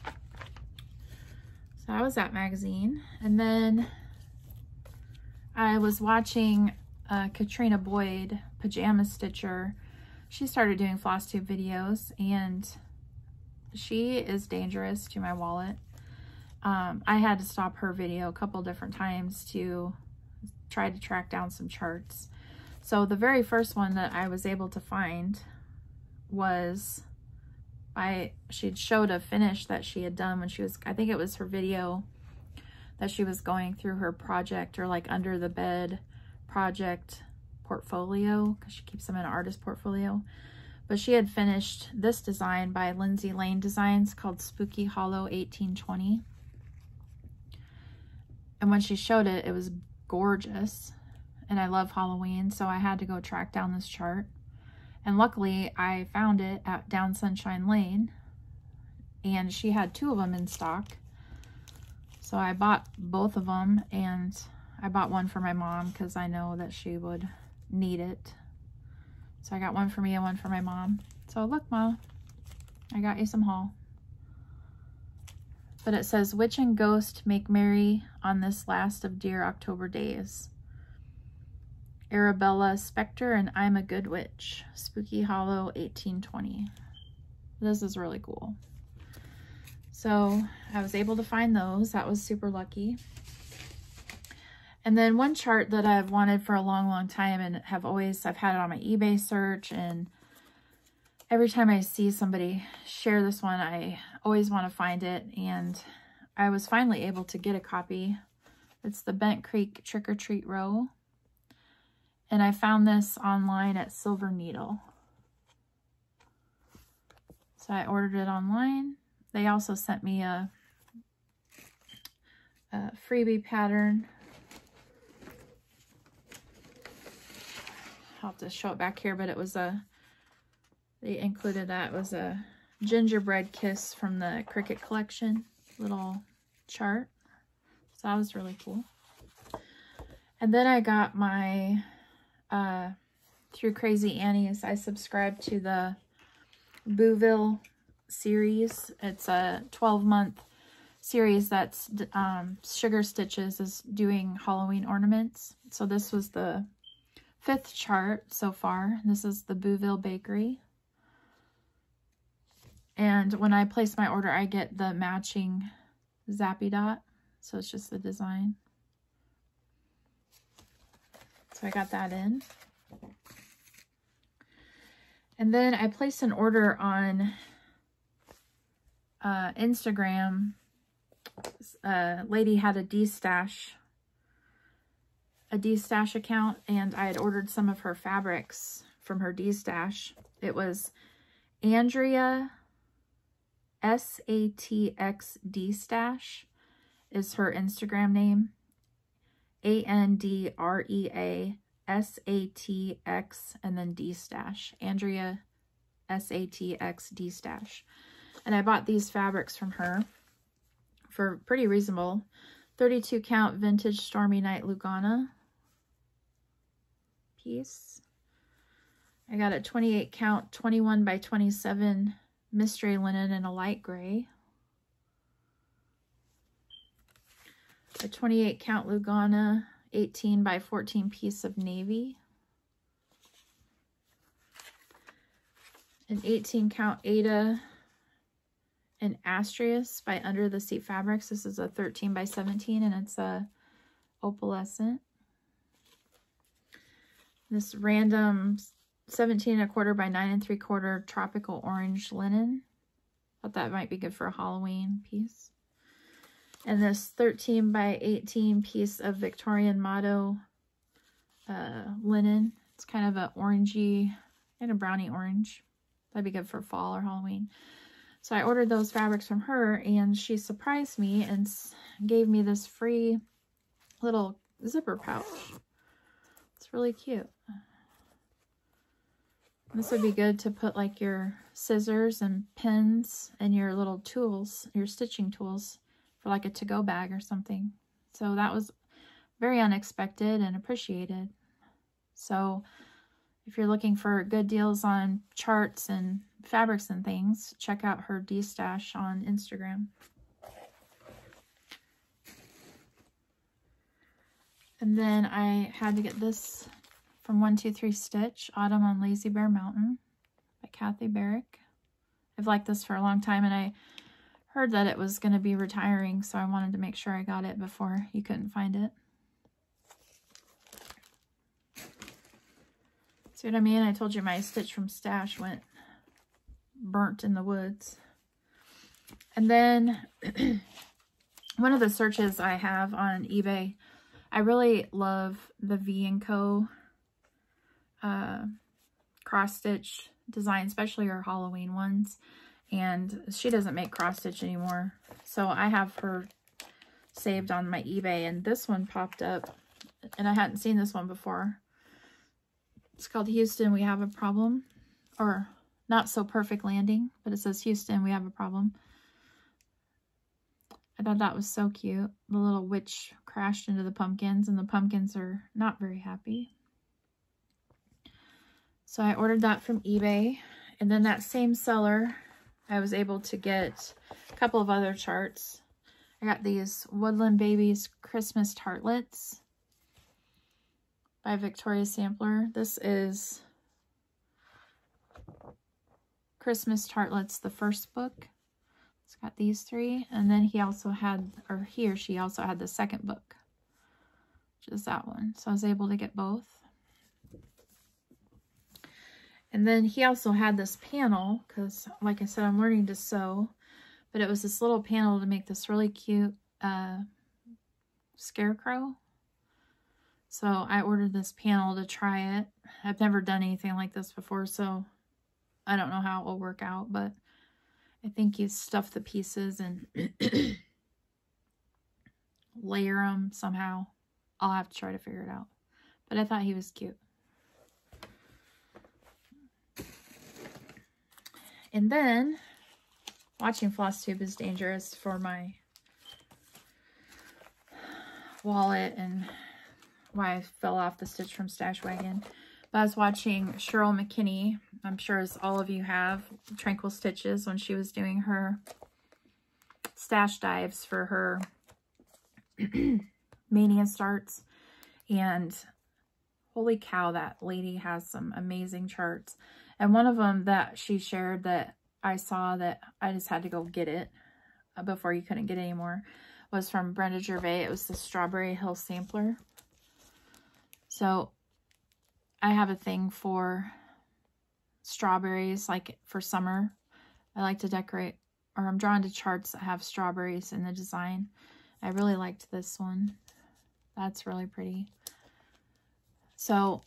Speaker 1: So that was that magazine. And then I was watching Katrina Boyd, Pajama Stitcher. She started doing Flosstube videos, and she is dangerous to my wallet. I had to stop her video a couple different times to try to track down some charts. So the very first one that I was able to find was she'd showed a finish that she had done when she was, I think it was her video that she was going through her project, or like under the bed project portfolio, because she keeps them in an artist portfolio. But she had finished this design by Lindsay Lane Designs called Spooky Hollow 1820. And when she showed it, it was gorgeous. And I love Halloween, so I had to go track down this chart. And luckily, I found it at Down Sunshine Lane, and she had 2 of them in stock. So I bought both of them, and I bought one for my mom because I know that she would need it. So I got one for me and one for my mom. So look, Ma, I got you some haul. But it says, Witch and Ghost make merry on this last of dear October days. Arabella Spectre and I'm a Good Witch. Spooky Hollow 1820. This is really cool. So I was able to find those. That was super lucky. And then one chart that I've wanted for a long, long time, and I've had it on my eBay search, and every time I see somebody share this one, I always want to find it. And I was finally able to get a copy. It's the Bent Creek Trick or Treat Row. And I found this online at Silver Needle. So I ordered it online. They also sent me a freebie pattern. I'll have to show it back here, but it was they included that. It was a gingerbread kiss from the Cricut collection little chart. So that was really cool. And then I got my through Crazy Annie's, I subscribed to the Bouville series. It's a 12-month series that's Sugar Stitches is doing Halloween ornaments. So this was the 5th chart so far. This is the Bouville Bakery. And when I place my order, I get the matching Zappy Dot. So it's just the design. So I got that in. And then I placed an order on Instagram. A lady had a D-Stash account, and I had ordered some of her fabrics from her D-Stash. It was Andrea SATX D-Stash is her Instagram name. ANDREA SATX and then D-Stash. Andrea SATXD Stash. And I bought these fabrics from her for pretty reasonable. 32 count vintage Stormy Night Lugana piece. I got a 28 count 21 by 27 mystery linen in a light gray. A 28 count Lugana 18 by 14 piece of navy. An 18 count Ada and Astrius by Under the Sea Fabrics. This is a 13 by 17 and it's a opalescent. This random 17 1/4 by 9 3/4 tropical orange linen. Thought that might be good for a Halloween piece. And this 13 by 18 piece of Victorian Motto linen. It's kind of a orangey, kind of brownie orange. That'd be good for fall or Halloween. So I ordered those fabrics from her, and she surprised me and gave me this free little zipper pouch. It's really cute. This would be good to put like your scissors and pins and your little tools, your stitching tools for like a to-go bag or something. So that was very unexpected and appreciated. So if you're looking for good deals on charts and fabrics and things, check out her D-Stash on Instagram. And then I had to get this from 123 Stitch, Autumn on Lazy Bear Mountain by Kathy Barrick. I've liked this for a long time, and I heard that it was going to be retiring, so I wanted to make sure I got it before you couldn't find it. See what I mean? I told you my Stitch from Stash went burnt in the woods. And then one of the searches I have on eBay, I really love the V&Co cross stitch design, especially her Halloween ones. And she doesn't make cross stitch anymore, so I have her saved on my eBay, and this one popped up, and I hadn't seen this one before. It's called Houston, We Have a Problem, or Not So Perfect Landing, but it says Houston, We Have a Problem. I thought that was so cute. The little witch crashed into the pumpkins, and the pumpkins are not very happy. So I ordered that from eBay, and then that same seller, I was able to get a couple of other charts. I got these Woodland Babies Christmas Tartlets by Victoria Sampler. This is Christmas Tartlets, the first book. It's got these three, and then he also had, or he or she also had the second book, which is that one. So I was able to get both. And then he also had this panel, because like I said, I'm learning to sew, but it was this little panel to make this really cute scarecrow. So I ordered this panel to try it. I've never done anything like this before, so I don't know how it will work out, but I think you stuff the pieces and layer them somehow. I'll have to try to figure it out. But I thought he was cute. And then, watching Flosstube is dangerous for my wallet and why I fell off the Stitch from Stash Wagon. But I was watching Cheryl McKinney, I'm sure as all of you have, Tranquil Stitches, when she was doing her stash dives for her Mania starts. And holy cow, that lady has some amazing charts. And one of them that she shared that I saw that I just had to go get it before you couldn't get any more was from Brenda Gervais. It was the Strawberry Hill Sampler. So I have a thing for strawberries, like for summer. I like to decorate, or I'm drawn to charts that have strawberries in the design. I really liked this one. That's really pretty. So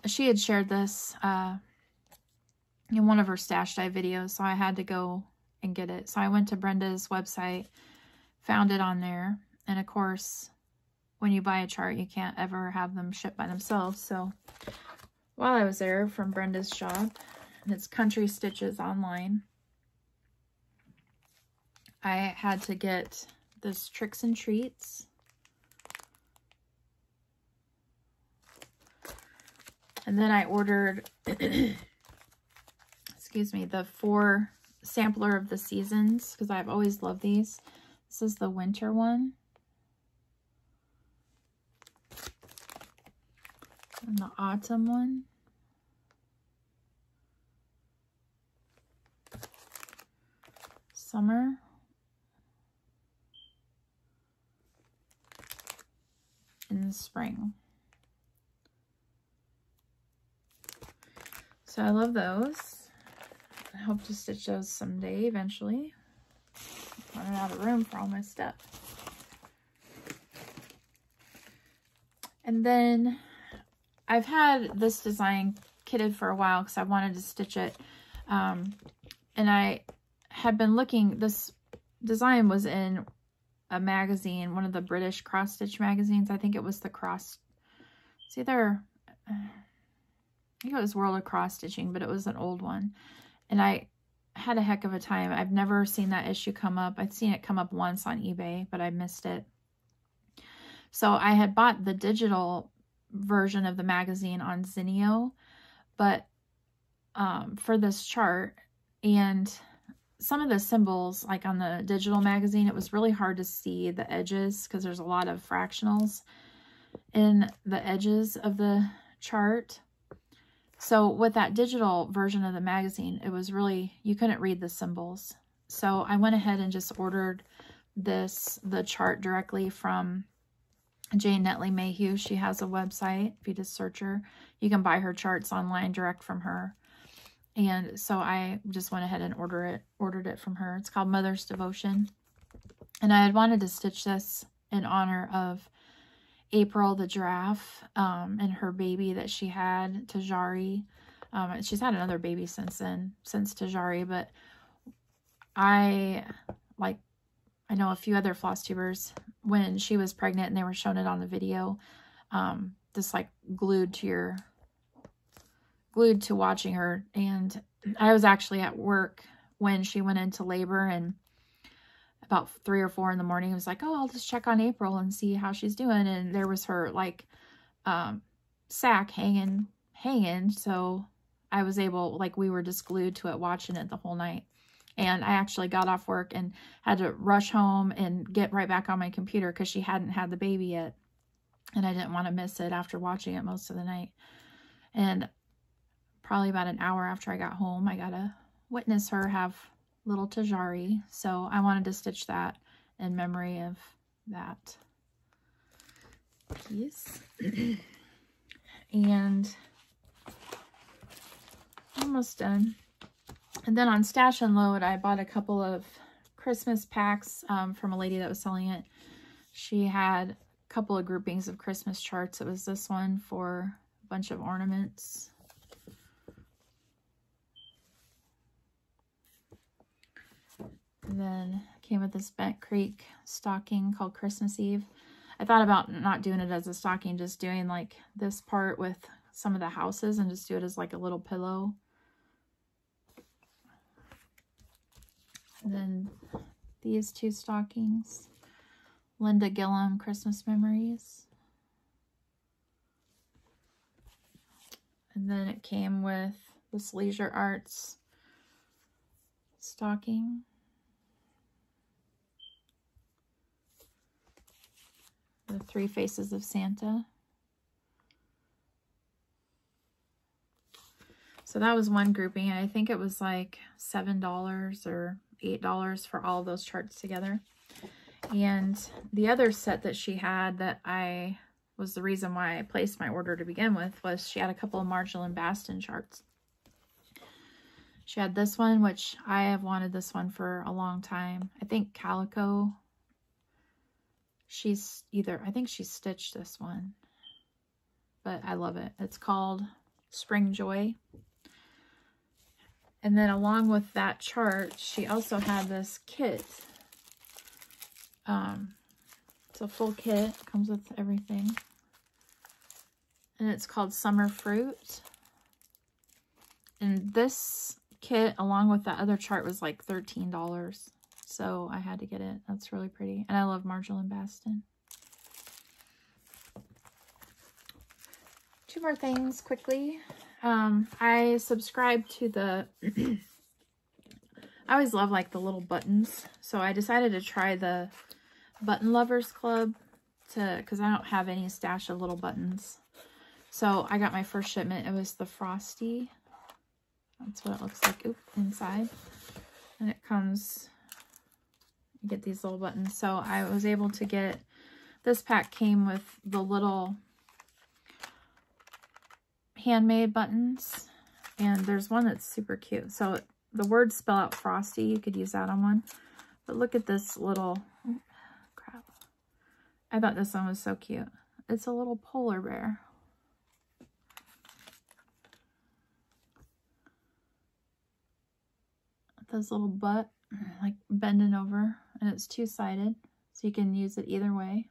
Speaker 1: she had shared this in one of her stash dive videos, so I had to go and get it. So I went to Brenda's website, found it on there, and of course, when you buy a chart, you can't ever have them shipped by themselves. So while I was there from Brenda's shop, and it's Country Stitches online. I had to get this Tricks and Treats. And then I ordered, excuse me, the 4 Sampler of the Seasons, because I've always loved these. This is the winter one. And the autumn one. Summer. And the spring. So I love those. I hope to stitch those someday eventually. I'm running out of room for all my stuff. And then I've had this design kitted for a while because I wanted to stitch it. And I had been looking, this design was in a magazine, one of the British cross-stitch magazines. I think it was the Cross, it's either, I think it was World of Cross Stitching, but it was an old one. And I had a heck of a time. I've never seen that issue come up. I'd seen it come up once on eBay, but I missed it. So I had bought the digital version of the magazine on Zinio, but for this chart, and some of the symbols, like on the digital magazine, it was really hard to see the edges because there's a lot of fractionals in the edges of the chart. So with that digital version of the magazine, it was really, you couldn't read the symbols. So I went ahead and just ordered the chart directly from Jane Netley Mayhew. She has a website. If you just search her, you can buy her charts online direct from her. And so I just went ahead and ordered it from her. It's called Mother's Devotion. And I had wanted to stitch this in honor of April the giraffe and her baby that she had, Tajari. She's had another baby since then, since Tajari, but I know a few other floss tubers, when she was pregnant and they were showing it on the video, just like glued to watching her. And I was actually at work when she went into labor, and about 3 or 4 in the morning, I was like, oh, I'll just check on April and see how she's doing. And there was her like sack hanging. So I was able, like, we were just glued to it, watching it the whole night. And I actually got off work and had to rush home and get right back on my computer because she hadn't had the baby yet. And I didn't want to miss it after watching it most of the night. And probably about an hour after I got home, I got to witness her have little Tajari. So I wanted to stitch that in memory of that piece. And almost done. And then on Stash and Load, I bought a couple of Christmas packs from a lady that was selling it. She had a couple of groupings of Christmas charts. It was this one for a bunch of ornaments. And then came with this Bent Creek stocking called Christmas Eve. I thought about not doing it as a stocking, just doing like this part with some of the houses and just do it as like a little pillow. And then these 2 stockings, Linda Gillum Christmas Memories. And then it came with this Leisure Arts stocking. The 3 Faces of Santa. So that was one grouping, and I think it was like $7 or $8 for all of those charts together. And the other set that she had that was the reason why I placed my order to begin with was she had a couple of Marshall and Bastian charts. She had this one, which I have wanted this one for a long time. I think Calico. I think she stitched this one, but I love it. It's called Spring Joy. And then along with that chart, she also had this kit. It's a full kit, comes with everything. And it's called Summer Fruit. And this kit, along with that other chart, was like $13. So I had to get it. That's really pretty. And I love Marjorie and Bastian. Two more things quickly. I subscribed to the... I always love like the little buttons. So I decided to try the Button Lovers Club because I don't have any stash of little buttons. So I got my first shipment. It was the Frosty. That's what it looks like inside. And it comes, you get these little buttons. So I was able to get, this pack came with the little handmade buttons. And there's one that's super cute. So the words spell out Frosty. You could use that on one. But look at this little, oh, crap. I thought this one was so cute. It's a little polar bear. This little butt, like bending over, and it's two-sided, so you can use it either way.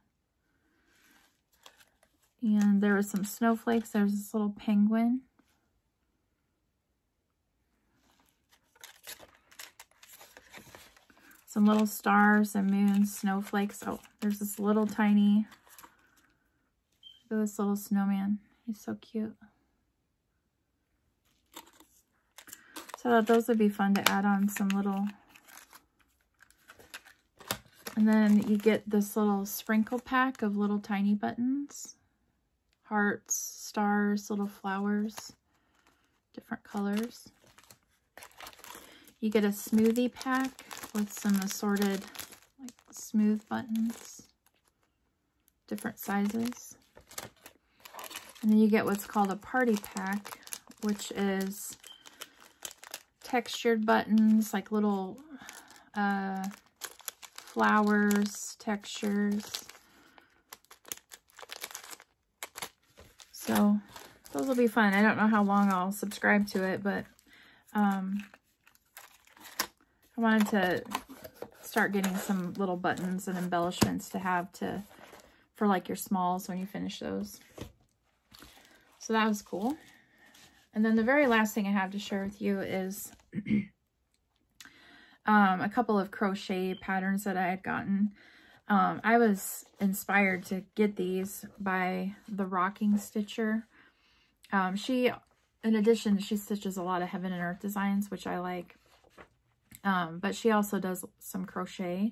Speaker 1: And there was some snowflakes. There's this little penguin. Some little stars and moons, snowflakes. Oh, there's this little tiny, look at this little snowman. He's so cute. So those would be fun to add on some little. And then you get this little sprinkle pack of little tiny buttons. Hearts, stars, little flowers, different colors. You get a smoothie pack with some assorted like smooth buttons, different sizes. And then you get what's called a party pack, which is textured buttons, like little flowers, textures. So those will be fun. I don't know how long I'll subscribe to it, but I wanted to start getting some little buttons and embellishments to have for like your smalls when you finish those. So that was cool. And then the very last thing I have to share with you is a couple of crochet patterns that I had gotten. I was inspired to get these by the Rocking Stitcher. In addition, she stitches a lot of Heaven and Earth designs, which I like. But she also does some crochet.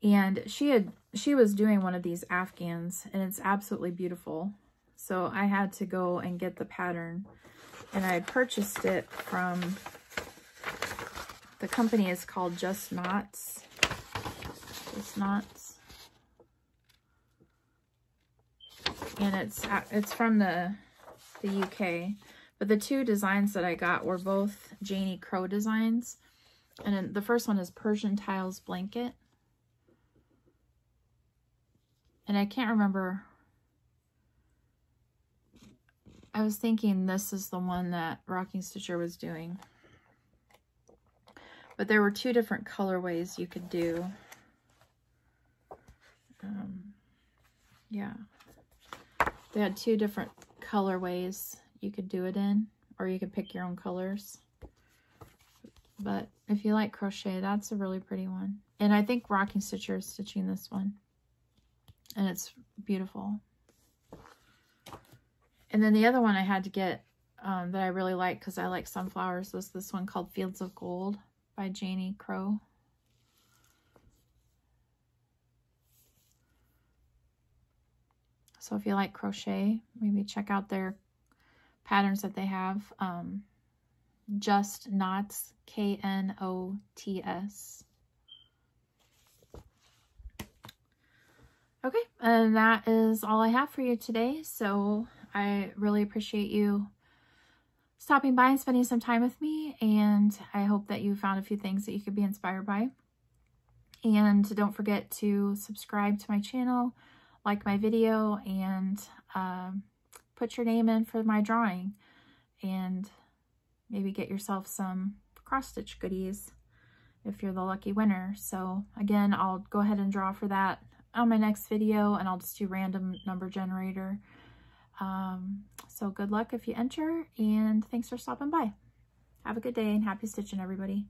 Speaker 1: And she was doing one of these Afghans, and it's absolutely beautiful. So I had to go and get the pattern. And I purchased it from, the company is called Just Knots. Just Knots. And it's from the UK. But the two designs that I got were both Janie Crow designs. And then the first one is Persian Tiles Blanket. And I can't remember. I was thinking this is the one that Rocking Stitcher was doing. But there were two different colorways you could do. Yeah. They had two different colorways you could do it in, or you could pick your own colors. But if you like crochet, that's a really pretty one. And I think Rocking Stitcher is stitching this one. And it's beautiful. And then the other one I had to get that I really like because I like sunflowers was this one called Fields of Gold by Janie Crow. So if you like crochet, maybe check out their patterns that they have. Just Knots, Knots. Okay, and that is all I have for you today. So I really appreciate you stopping by and spending some time with me, and I hope that you found a few things that you could be inspired by. And don't forget to subscribe to my channel, like my video, and put your name in for my drawing, and maybe get yourself some cross-stitch goodies if you're the lucky winner. So again, I'll go ahead and draw for that on my next video, and I'll just do random number generator. So good luck if you enter, and thanks for stopping by. Have a good day and happy stitching, everybody.